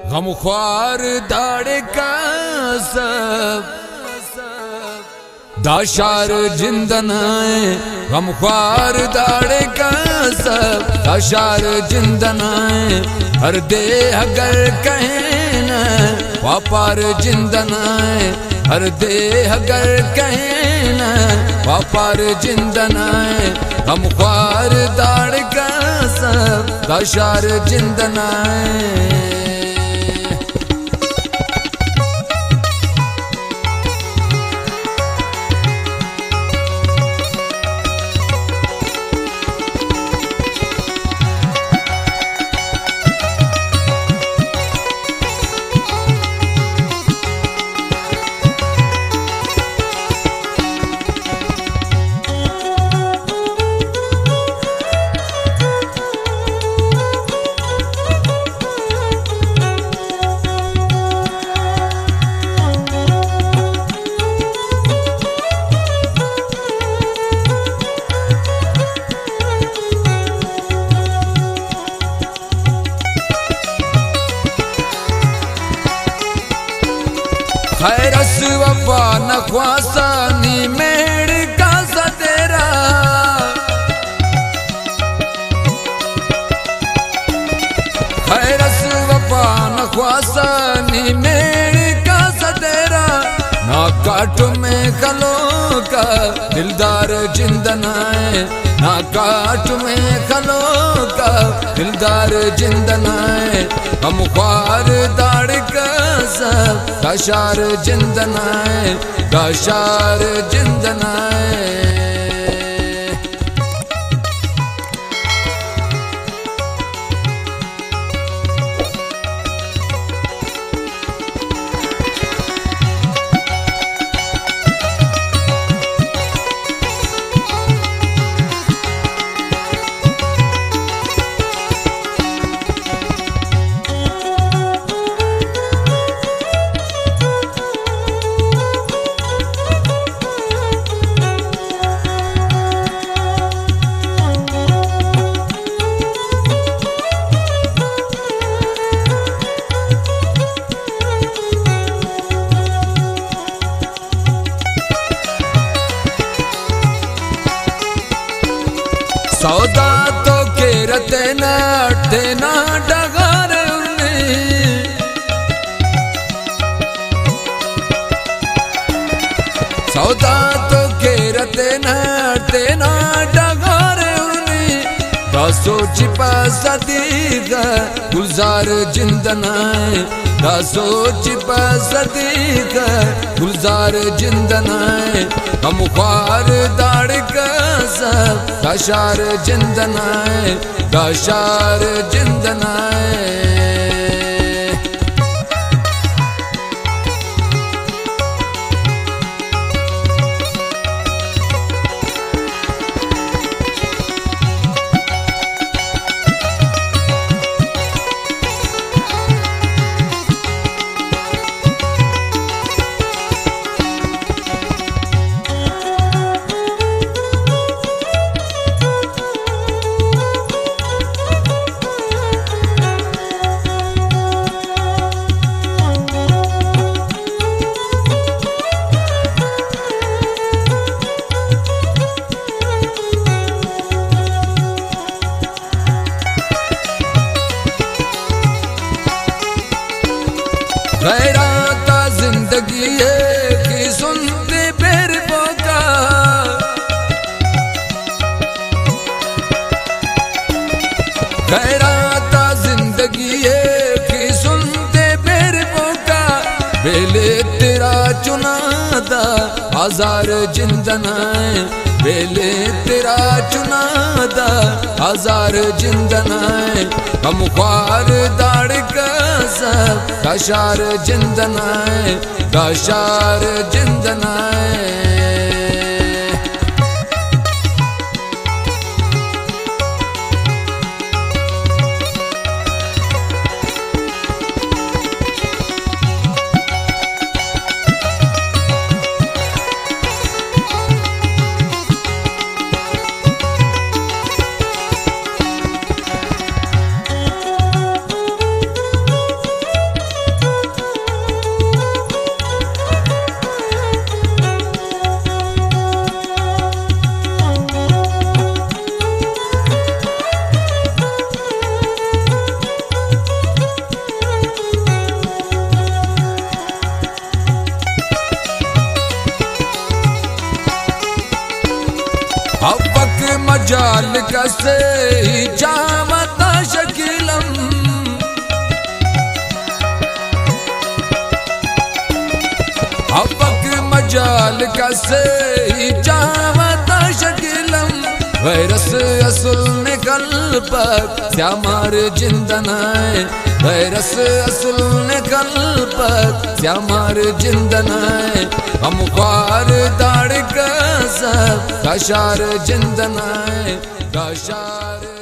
गमख्वार दाड़े का सब दाशार जिंदन है, गमख्वार दाड़े का सब दाशार जिंदन है। हर दे अगर कहें न वापार जिंदन है, हर दे अगर कहें न वापार जिंदन है। गमख्वार दाड़ का सब दाशार जिंदन है। खैरस वफा नख्वासानी मेड़ का सतेरा, खैरस वफा नख्वासानी मेड़ का सतेरा। ना काट में खलो का दिलदार जिंदन है, ना काट में खलो का दिलदार जिंदन है। गमख्वार दाड़ का सब दाशार जिंदन है, दाशार जिंदन है। सौदा तो केरते नटे ना डगार उन्नी, सौदा तो केरते नटे ना डगार उन्नी। दासो छिपा सदी का गुलजार जिंदन है, दासो छिपा सदी का गुलजार जिंदन है। गमख्वार दाड़ का सब दाशार जिंदन है, दाशार जिंदन है। गैराता जिंदगी है कि सुनते फिर बोका, गैराता जिंदगी है कि सुनते फिर बोका। बेले तेरा चुनादा हजार जिंदन है, बेले तेरा चुनादा हजार जिंदन है। गमख्वार दाड़ का सब दाशार जिंदन है, दाशार जिंदन है। अवक मजाल कसे जामता शकीलम अवक मजाल कसे जामता शकीलम वैरस असुल निकल पर श्यामार जिंदनाए वैरस असुल निकल पर श्यामार जिंदनाए हम ख्वार दाड़ का सब कशार जिंदनाए कशार